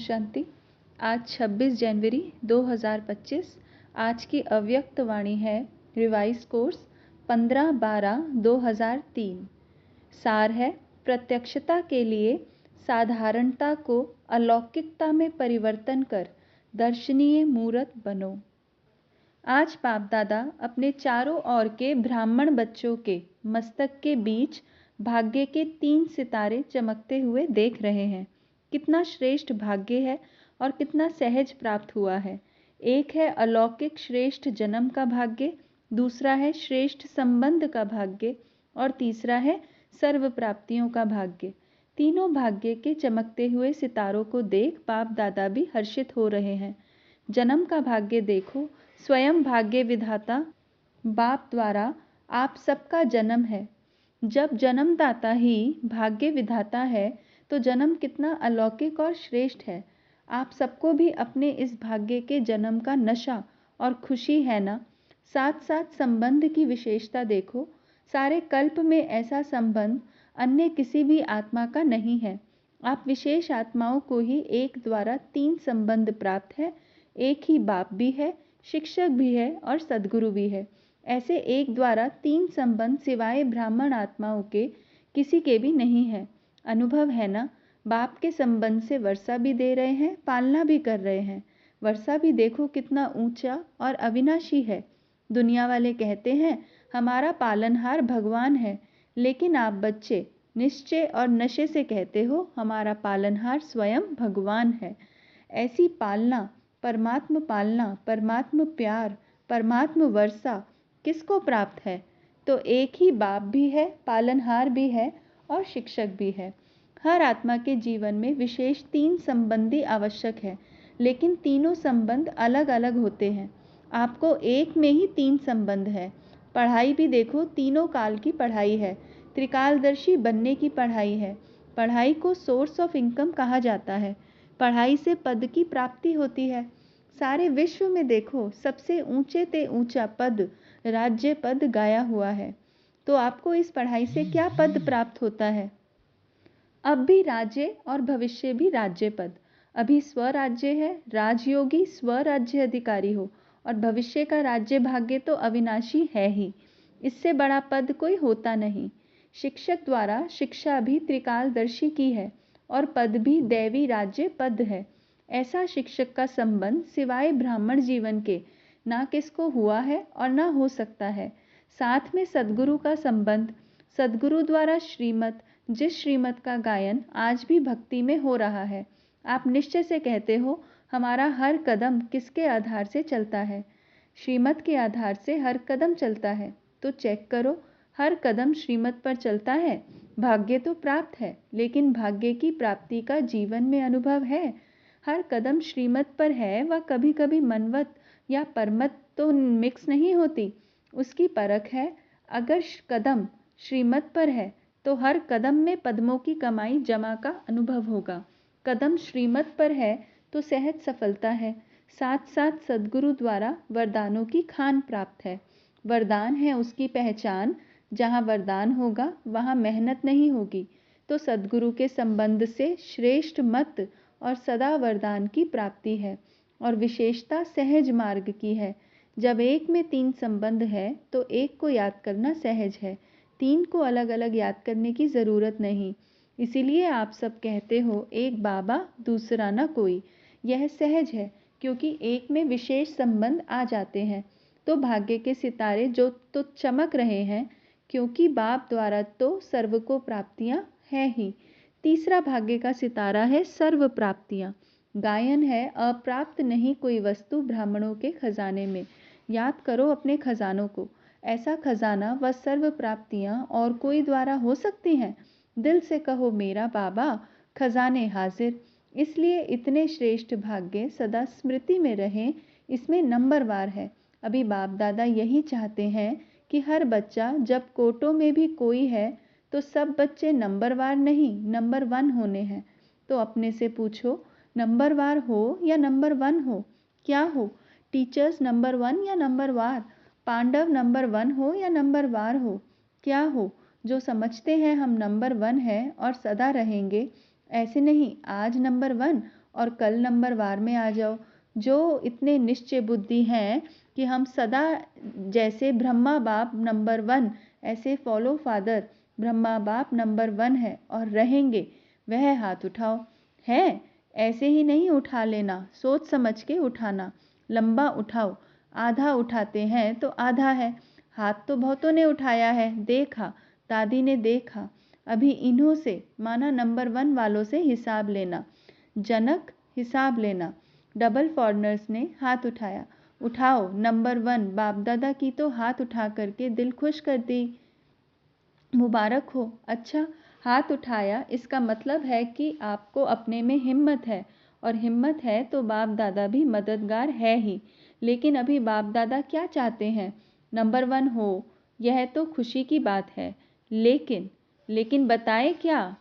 शांति। आज 26 जनवरी 2025। आज की अव्यक्त वाणी है रिवाइज कोर्स 15/12/2003। सार है प्रत्यक्षता के लिए साधारणता को अलौकिकता में परिवर्तन कर दर्शनीय मूर्त बनो। आज बाप दादा अपने चारों ओर के ब्राह्मण बच्चों के मस्तक के बीच भाग्य के 3 सितारे चमकते हुए देख रहे हैं। कितना श्रेष्ठ भाग्य है और कितना सहज प्राप्त हुआ है। एक है अलौकिक श्रेष्ठ जन्म का भाग्य, दूसरा है श्रेष्ठ संबंध का भाग्य और तीसरा है सर्व प्राप्तियों का भाग्य। तीनों भाग्य के चमकते हुए सितारों को देख बाप दादा भी हर्षित हो रहे हैं। जन्म का भाग्य देखो, स्वयं भाग्य विधाता बाप द्वारा आप सबका जन्म है। जब जन्मदाता ही भाग्य विधाता है तो जन्म कितना अलौकिक और श्रेष्ठ है। आप सबको भी अपने इस भाग्य के जन्म का नशा और खुशी है ना। साथ साथ संबंध की विशेषता देखो। सारे कल्प में ऐसा संबंध अन्य किसी भी आत्मा का नहीं है। आप विशेष आत्माओं को ही एक द्वारा 3 संबंध प्राप्त है। एक ही बाप भी है, शिक्षक भी है और सद्गुरु भी है। ऐसे एक द्वारा 3 संबंध सिवाय ब्राह्मण आत्माओं के किसी के भी नहीं है। अनुभव है ना। बाप के संबंध से वर्षा भी दे रहे हैं, पालना भी कर रहे हैं। वर्षा भी देखो कितना ऊंचा और अविनाशी है। दुनिया वाले कहते हैं हमारा पालनहार भगवान है, लेकिन आप बच्चे निश्चय और नशे से कहते हो हमारा पालनहार स्वयं भगवान है। ऐसी पालना, परमात्म प्यार, परमात्म वर्षा किसको प्राप्त है? तो एक ही बाप भी है, पालनहार भी है और शिक्षक भी है। हर आत्मा के जीवन में विशेष 3 संबंधी आवश्यक है, लेकिन तीनों संबंध अलग अलग होते हैं। आपको एक में ही 3 संबंध है। पढ़ाई भी देखो, तीनों काल की पढ़ाई है। त्रिकालदर्शी बनने की पढ़ाई है। पढ़ाई को सोर्स ऑफ इनकम कहा जाता है। पढ़ाई से पद की प्राप्ति होती है। सारे विश्व में देखो सबसे ऊंचे ते ऊंचा पद राज्य पद गाया हुआ है। तो आपको इस पढ़ाई से क्या पद प्राप्त होता है? अब भी राज्य और भविष्य भी राज्य पद। अभी स्वराज्य है, राजयोगी स्वराज्य अधिकारी हो, और भविष्य का राज्य भाग्य तो अविनाशी है ही। इससे बड़ा पद कोई होता नहीं। शिक्षक द्वारा शिक्षा भी त्रिकालदर्शी की है और पद भी दैवी राज्य पद है। ऐसा शिक्षक का संबंध सिवाय ब्राह्मण जीवन के ना किसको हुआ है और ना हो सकता है। साथ में सद्गुरु का संबंध, सद्गुरु द्वारा श्रीमत, जिस श्रीमत का गायन आज भी भक्ति में हो रहा है। आप निश्चय से कहते हो हमारा हर कदम किसके आधार से चलता है? श्रीमत के आधार से हर कदम चलता है। तो चेक करो, हर कदम श्रीमत पर चलता है। भाग्य तो प्राप्त है, लेकिन भाग्य की प्राप्ति का जीवन में अनुभव है। हर कदम श्रीमत पर है, वह कभी कभी मनवत या परमत तो मिक्स नहीं होती, उसकी परख है। अगर कदम श्रीमत पर है तो हर कदम में पद्मों की कमाई जमा का अनुभव होगा। कदम श्रीमत पर है तो सहज सफलता है। साथ साथ सद्गुरु द्वारा वरदानों की खान प्राप्त है। वरदान है उसकी पहचान। जहाँ वरदान होगा वहाँ मेहनत नहीं होगी। तो सद्गुरु के संबंध से श्रेष्ठ मत और सदा वरदान की प्राप्ति है और विशेषता सहज मार्ग की है। जब एक में 3 संबंध है तो एक को याद करना सहज है। 3 को अलग अलग याद करने की ज़रूरत नहीं। इसीलिए आप सब कहते हो एक बाबा दूसरा ना कोई। यह सहज है क्योंकि एक में विशेष संबंध आ जाते हैं। तो भाग्य के सितारे जो तो चमक रहे हैं, क्योंकि बाप द्वारा तो सर्व को प्राप्तियाँ हैं ही। तीसरा भाग्य का सितारा है सर्व प्राप्तियाँ। गायन है अप्राप्त नहीं कोई वस्तु ब्राह्मणों के खजाने में। याद करो अपने खजानों को। ऐसा खजाना व सर्व प्राप्तियाँ और कोई द्वारा हो सकती हैं? दिल से कहो मेरा बाबा खजाने हाजिर। इसलिए इतने श्रेष्ठ भाग्य सदा स्मृति में रहें, इसमें नंबरवार है। अभी बाप दादा यही चाहते हैं कि हर बच्चा, जब कोटों में भी कोई है तो सब बच्चे नंबरवार नहीं नंबर 1 होने हैं। तो अपने से पूछो, नंबरवार हो या नंबर 1 हो? क्या हो? टीचर्स नंबर 1 या नंबर वार? पांडव नंबर 1 हो या नंबर वार हो? क्या हो? जो समझते हैं हम नंबर 1 है और सदा रहेंगे। ऐसे नहीं आज नंबर 1 और कल नंबर वार में आ जाओ। जो इतने निश्चय बुद्धि हैं कि हम सदा जैसे ब्रह्मा बाप नंबर 1 ऐसे फॉलो फादर ब्रह्मा बाप नंबर 1 है और रहेंगे, वह हाथ उठाओ। है ऐसे ही नहीं उठा लेना, सोच समझ के उठाना। लंबा उठाओ, आधा उठाते हैं तो आधा है। हाथ तो बहुतों ने उठाया है, देखा, दादी ने देखा। अभी इन्हों से माना नंबर 1 वालों से हिसाब लेना, जनक हिसाब लेना। डबल फॉरनर्स ने हाथ उठाया। उठाओ नंबर 1 बाप दादा की तो हाथ उठा करके दिल खुश कर दी। मुबारक हो। अच्छा, हाथ उठाया इसका मतलब है कि आपको अपने में हिम्मत है, और हिम्मत है तो बाप दादा भी मददगार है ही। लेकिन अभी बाप दादा क्या चाहते हैं? नंबर 1 हो, यह तो खुशी की बात है। लेकिन बताए क्या?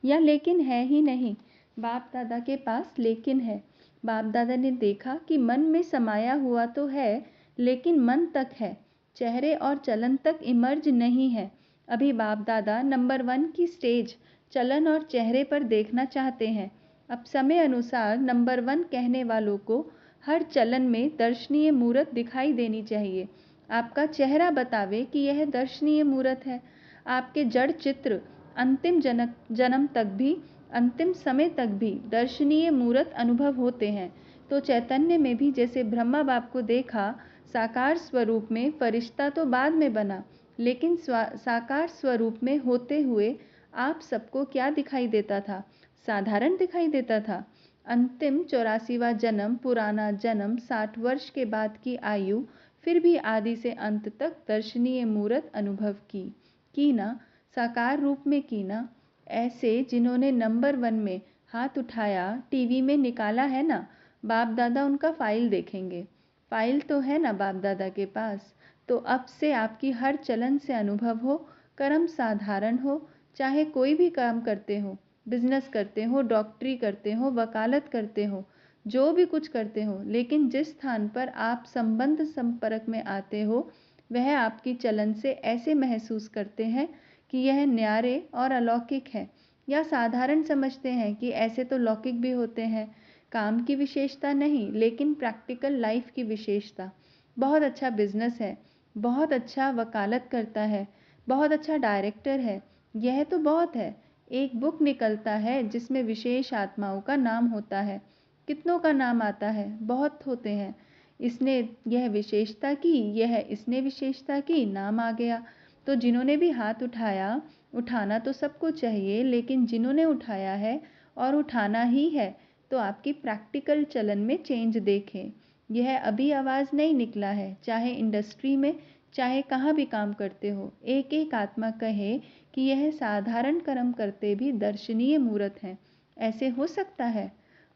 या लेकिन है ही नहीं। बाप दादा के पास लेकिन है। बाप दादा ने देखा कि मन में समाया हुआ तो है, लेकिन मन तक है, चेहरे और चलन तक इमर्ज नहीं है। अभी बाप दादा नंबर 1 की स्टेज, चलन और चेहरे पर देखना चाहते हैं। अब समय अनुसार नंबर 1 कहने वालों को हर चलन में दर्शनीय मूरत दिखाई देनी चाहिए। आपका चेहरा बतावे कि यह दर्शनीय मूरत है। आपके जड़ चित्र अंतिम जन्म तक भी, अंतिम समय तक भी दर्शनीय मूरत अनुभव होते हैं। तो चैतन्य में भी जैसे ब्रह्मा बाप को देखा साकार स्वरूप में, फरिश्ता तो बाद में बना, लेकिन साकार स्वरूप में होते हुए आप सबको क्या दिखाई देता था? साधारण दिखाई देता था। अंतिम 84वां जन्म, पुराना जन्म, 60 वर्ष के बाद की आयु, फिर भी आदि से अंत तक दर्शनीय मूरत अनुभव की ना, साकार रूप में की ना। ऐसे जिन्होंने नंबर 1 में हाथ उठाया टीवी में निकाला है ना, बाप दादा उनका फाइल देखेंगे। फाइल तो है ना बाप दादा के पास। तो अब से आपकी हर चलन से अनुभव हो, कर्म साधारण हो, चाहे कोई भी काम करते हो, बिजनेस करते हो, डॉक्टरी करते हो, वकालत करते हो, जो भी कुछ करते हो, लेकिन जिस स्थान पर आप संबंध संपर्क में आते हो, वह आपकी चलन से ऐसे महसूस करते हैं कि यह न्यारे और अलौकिक है, या साधारण समझते हैं कि ऐसे तो लौकिक भी होते हैं। काम की विशेषता नहीं, लेकिन प्रैक्टिकल लाइफ की विशेषता। बहुत अच्छा बिजनेस है, बहुत अच्छा वकालत करता है, बहुत अच्छा डायरेक्टर है, यह तो बहुत है। एक बुक निकलता है जिसमें विशेष आत्माओं का नाम होता है। कितनों का नाम आता है? बहुत होते हैं। इसने यह विशेषता की, यह इसने विशेषता की, नाम आ गया। तो जिन्होंने भी हाथ उठाया, उठाना तो सबको चाहिए, लेकिन जिन्होंने उठाया है और उठाना ही है, तो आपकी प्रैक्टिकल चलन में चेंज देखें। यह अभी आवाज़ नहीं निकला है, चाहे इंडस्ट्री में, चाहे कहाँ भी काम करते हो, एक एक आत्मा कहे कि यह साधारण कर्म करते भी दर्शनीय मूरत हैं। ऐसे हो सकता है?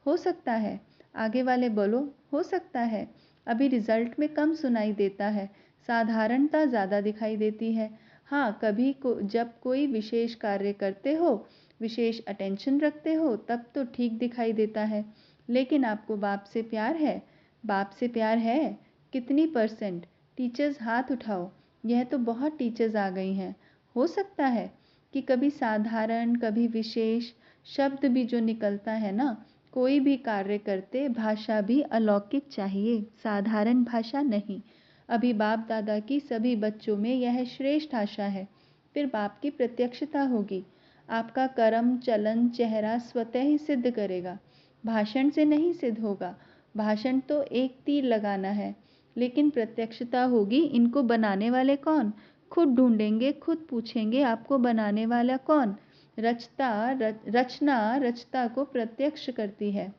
हो सकता है। आगे वाले बोलो, हो सकता है। अभी रिजल्ट में कम सुनाई देता है, साधारणता ज़्यादा दिखाई देती है। हाँ, कभी जब कोई विशेष कार्य करते हो, विशेष अटेंशन रखते हो, तब तो ठीक दिखाई देता है। लेकिन आपको बाप से प्यार है? बाप से प्यार है? कितनी %? टीचर्स हाथ उठाओ। यह तो बहुत टीचर्स आ गई हैं। हो सकता है कि कभी साधारण, कभी विशेष शब्द भी जो निकलता है ना, कोई भी कार्य करते भाषा भी अलौकिक चाहिए, साधारण भाषा नहीं। अभी बाप दादा की सभी बच्चों में यह श्रेष्ठ आशा है। फिर बाप की प्रत्यक्षता होगी। आपका कर्म, चलन, चेहरा स्वतः ही सिद्ध करेगा, भाषण से नहीं सिद्ध होगा। भाषण तो एक तीर लगाना है, लेकिन प्रत्यक्षता होगी। इनको बनाने वाले कौन? खुद ढूंढेंगे, खुद पूछेंगे आपको बनाने वाला कौन। रचना रचता को प्रत्यक्ष करती है।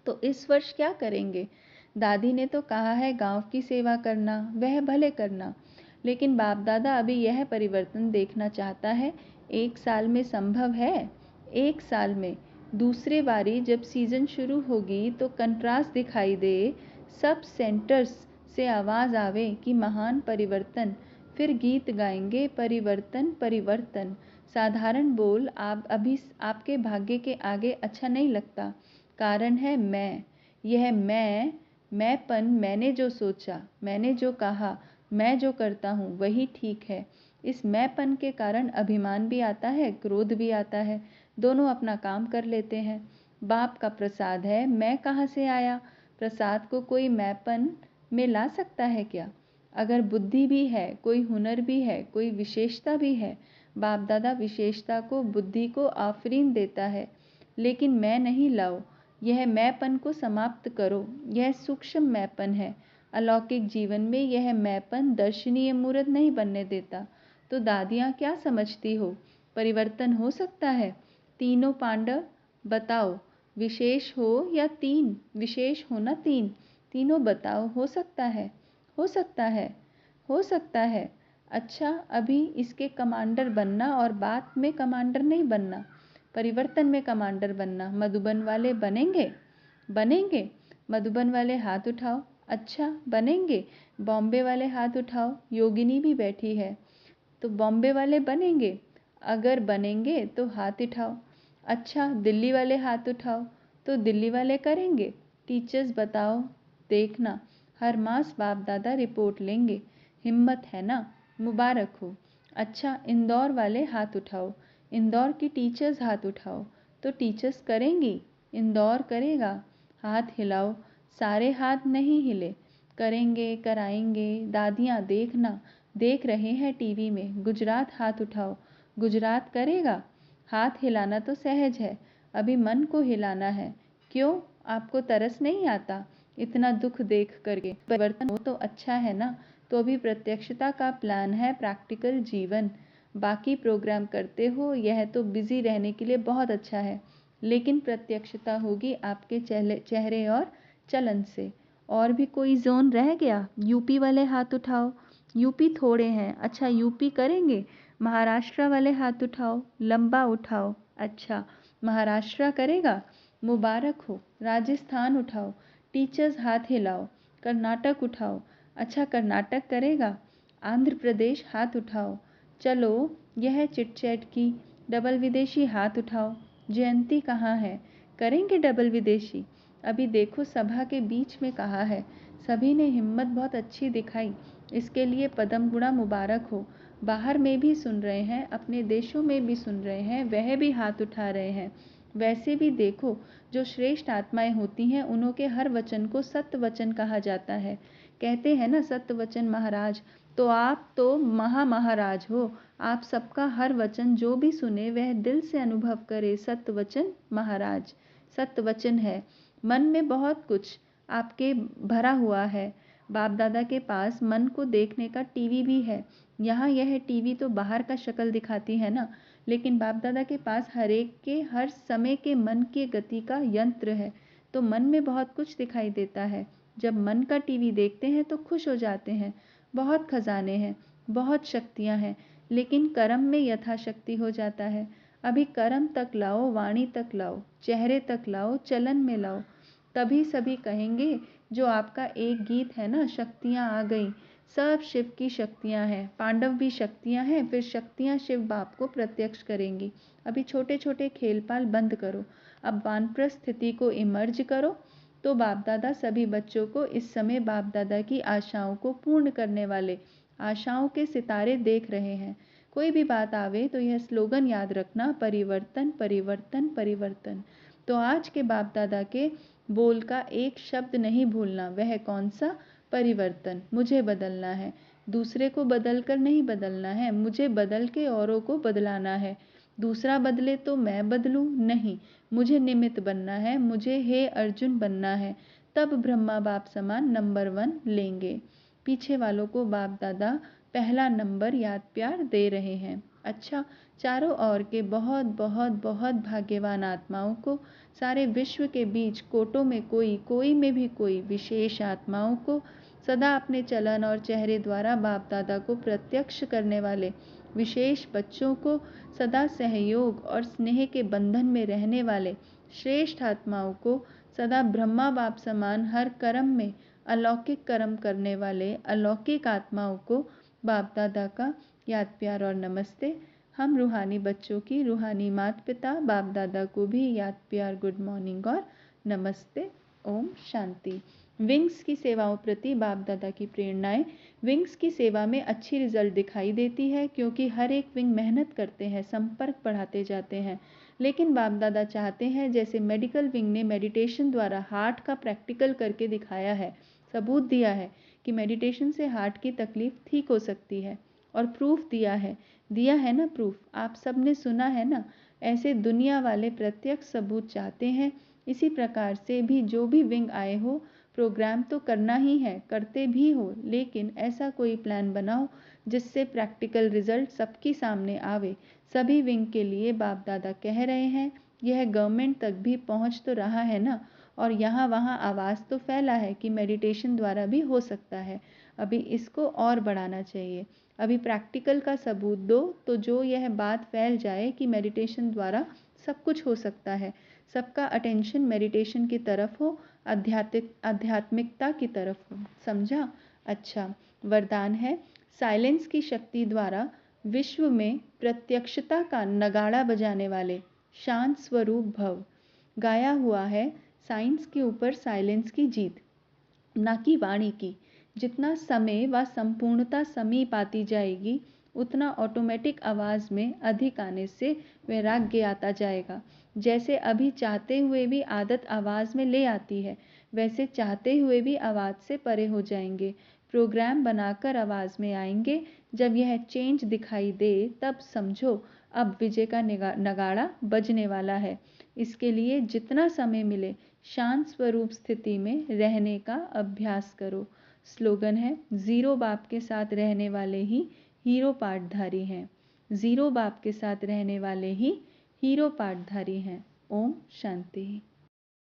तो इस वर्ष क्या करेंगे? दादी ने तो कहा है गांव की सेवा करना, वह भले करना, लेकिन बाप दादा अभी यह परिवर्तन देखना चाहता है। 1 साल में संभव है? 1 साल में दूसरे बारी जब सीजन शुरू होगी तो कंट्रास्ट दिखाई दे, सब सेंटर्स से आवाज़ आवे कि महान परिवर्तन। फिर गीत गाएंगे परिवर्तन परिवर्तन। साधारण बोल आप अभी आपके भाग्य के आगे अच्छा नहीं लगता। कारण है मैं। यह मैंपन, मैंने जो सोचा, मैंने जो कहा, मैं जो करता हूँ वही ठीक है। इस मैंपन के कारण अभिमान भी आता है, क्रोध भी आता है। दोनों अपना काम कर लेते हैं। बाप का प्रसाद है, मैं कहाँ से आया? प्रसाद को कोई मैपन में ला सकता है क्या? अगर बुद्धि भी है, कोई हुनर भी है, कोई विशेषता भी है, बाप दादा विशेषता को, बुद्धि को आफरीन देता है, लेकिन मैं नहीं लाओ। यह मैपन को समाप्त करो। यह सूक्ष्म मैपन है। अलौकिक जीवन में यह मैपन दर्शनीय मूर्त नहीं बनने देता। तो दादियाँ क्या समझती हो? परिवर्तन हो सकता है? तीनों पांडव बताओ, विशेष हो या तीन? विशेष हो ना तीन? तीनों बताओ, हो सकता है? हो सकता है? हो सकता है। अच्छा, अभी इसके कमांडर बनना और बात में कमांडर नहीं बनना, परिवर्तन में कमांडर बनना। मधुबन वाले बनेंगे? बनेंगे? मधुबन वाले हाथ उठाओ। अच्छा, बनेंगे? बॉम्बे वाले हाथ उठाओ। योगिनी भी बैठी है। तो बॉम्बे वाले बनेंगे? अगर बनेंगे तो हाथ उठाओ। अच्छा, दिल्ली वाले हाथ उठाओ। तो दिल्ली वाले करेंगे? टीचर्स बताओ, देखना हर मास बाप दादा रिपोर्ट लेंगे। हिम्मत है ना? मुबारक हो। अच्छा, इंदौर वाले हाथ उठाओ। इंदौर की टीचर्स हाथ उठाओ। तो टीचर्स करेंगी? इंदौर करेगा? हाथ हिलाओ। सारे हाथ नहीं हिले। करेंगे, कराएंगे। दादियाँ देखना, देख रहे हैं टीवी में। गुजरात हाथ उठाओ। गुजरात करेगा? हाथ हिलाना तो सहज है, अभी मन को हिलाना है। क्यों, आपको तरस नहीं आता? इतना दुख देख करके परिवर्तन हो तो अच्छा है ना? तो अभी प्रत्यक्षता का प्लान है, प्रैक्टिकल जीवन। बाकी प्रोग्राम करते हो, यह तो बिजी रहने के लिए बहुत अच्छा है, लेकिन प्रत्यक्षता होगी आपके चेहरे और चलन से। और भी कोई जोन रह गया? यूपी वाले हाथ उठाओ। यूपी थोड़े हैं। अच्छा, यूपी करेंगे? महाराष्ट्र वाले हाथ उठाओ, लंबा उठाओ। अच्छा, महाराष्ट्र करेगा? मुबारक हो। राजस्थान उठाओ। टीचर्स हाथ हिलाओ। कर्नाटक उठाओ। अच्छा, कर्नाटक करेगा? आंध्र प्रदेश हाथ उठाओ। चलो, यह चिटचैट की। डबल विदेशी हाथ उठाओ। जयंती कहाँ है? करेंगे डबल विदेशी? अभी देखो सभा के बीच में कहा है। सभी ने हिम्मत बहुत अच्छी दिखाई, इसके लिए पदम गुणा मुबारक हो। बाहर में भी सुन रहे हैं, अपने देशों में भी सुन रहे हैं, वह भी हाथ उठा रहे हैं। वैसे भी देखो, जो श्रेष्ठ आत्माएं होती हैं उन्हों के हर वचन को सत्य वचन कहा जाता है। कहते हैं ना, सत्य वचन महाराज। तो आप तो महाराज हो। आप सबका हर वचन जो भी सुने वह दिल से अनुभव करे। सत्य वचन महाराज, सत्य वचन है। मन में बहुत कुछ आपके भरा हुआ है। बाप दादा के पास मन को देखने का टीवी भी है। यहाँ यह टीवी तो बाहर का शक्ल दिखाती है ना, लेकिन बाप दादा के पास हर एक के हर समय के मन की गति का यंत्र है। तो मन में बहुत कुछ दिखाई देता है। जब मन का टीवी देखते हैं तो खुश हो जाते हैं। बहुत खजाने हैं, बहुत शक्तियाँ हैं, लेकिन कर्म में यथाशक्ति हो जाता है। अभी कर्म तक लाओ, वाणी तक लाओ, चेहरे तक लाओ, चलन में लाओ, तभी सभी कहेंगे। जो आपका एक गीत है ना, शक्तियाँ आ गई, सब शिव की शक्तियाँ हैं। पांडव भी शक्तियाँ हैं, फिर शक्तियाँ शिव बाप को प्रत्यक्ष करेंगी। अभी छोटे छोटे खेल पाल बंद करो, अब वानप्रस्थ स्थिति को इमर्ज करो। तो बाप दादा सभी बच्चों को इस समय बाप दादा की आशाओं को पूर्ण करने वाले आशाओं के सितारे देख रहे हैं। कोई भी बात आवे तो यह स्लोगन याद रखना, परिवर्तन परिवर्तन परिवर्तन। तो आज के बाप दादा के बोल का एक शब्द नहीं भूलना। वह कौन सा? परिवर्तन। मुझे बदलना है, दूसरे को बदल कर नहीं बदलना है, मुझे बदल के औरों को बदलाना है। दूसरा बदले तो मैं बदलूं? नहीं, मुझे निमित्त बनना है, मुझे हे अर्जुन बनना है। तब ब्रह्मा बाप समान नंबर 1 लेंगे। पीछे वालों को बाप दादा पहला नंबर याद प्यार दे रहे हैं। अच्छा, चारों ओर के बहुत बहुत बहुत भाग्यवान आत्माओं को, सारे विश्व के बीच कोटों में कोई, कोई में भी कोई विशेष आत्माओं को, सदा अपने चलन और चेहरे द्वारा बाप दादा को प्रत्यक्ष करने वाले विशेष बच्चों को, सदा सहयोग और स्नेह के बंधन में रहने वाले श्रेष्ठ आत्माओं को, सदा ब्रह्मा बाप समान हर कर्म में अलौकिक कर्म करने वाले अलौकिक आत्माओं को बाप दादा का याद प्यार और नमस्ते। हम रूहानी बच्चों की रूहानी माता पिता बाप दादा को भी याद प्यार, गुड मॉर्निंग और नमस्ते। ओम शांति। विंग्स की सेवाओं प्रति बाप दादा की प्रेरणाएं। विंग्स की सेवा में अच्छी रिजल्ट दिखाई देती है क्योंकि हर एक विंग मेहनत करते हैं, संपर्क बढ़ाते जाते हैं। लेकिन बाप दादा चाहते हैं, जैसे मेडिकल विंग ने मेडिटेशन द्वारा हार्ट का प्रैक्टिकल करके दिखाया है, सबूत दिया है कि मेडिटेशन से हार्ट की तकलीफ ठीक हो सकती है, और प्रूफ दिया है ना प्रूफ, आप सब ने सुना है ना। ऐसे दुनिया वाले प्रत्यक्ष सबूत चाहते हैं। इसी प्रकार से भी जो भी विंग आए हो, प्रोग्राम तो करना ही है, करते भी हो, लेकिन ऐसा कोई प्लान बनाओ जिससे प्रैक्टिकल रिजल्ट सबके सामने आवे। सभी विंग के लिए बाप दादा कह रहे हैं, यह गवर्नमेंट तक भी पहुंच तो रहा है ना, और यहाँ वहाँ आवाज़ तो फैला है कि मेडिटेशन द्वारा भी हो सकता है। अभी इसको और बढ़ाना चाहिए। अभी प्रैक्टिकल का सबूत दो, तो जो यह बात फैल जाए कि मेडिटेशन द्वारा सब कुछ हो सकता है, सबका अटेंशन मेडिटेशन की तरफ हो, आध्यात्मिकता की तरफ हो। समझा? अच्छा, वरदान है, साइलेंस की शक्ति द्वारा विश्व में प्रत्यक्षता का नगाड़ा बजाने वाले शांत स्वरूप भव। गाया हुआ है, साइंस के ऊपर साइलेंस की जीत, ना कि वाणी की। जितना समय व संपूर्णता समीप आती जाएगी, उतना ऑटोमेटिक आवाज़ में अधिक आने से वैराग्य आता जाएगा। जैसे अभी चाहते हुए भी आदत आवाज़ में ले आती है, वैसे चाहते हुए भी आवाज़ से परे हो जाएंगे। प्रोग्राम बनाकर आवाज़ में आएंगे। जब यह चेंज दिखाई दे, तब समझो अब विजय का नगाड़ा बजने वाला है। इसके लिए जितना समय मिले, शांत स्वरूप स्थिति में रहने का अभ्यास करो। स्लोगन है, ज़ीरो बाप के साथ रहने वाले ही हीरो पाठधारी हैं। ज़ीरो बाप के साथ रहने वाले ही हीरो पाठधारी हैं। ओम शांति।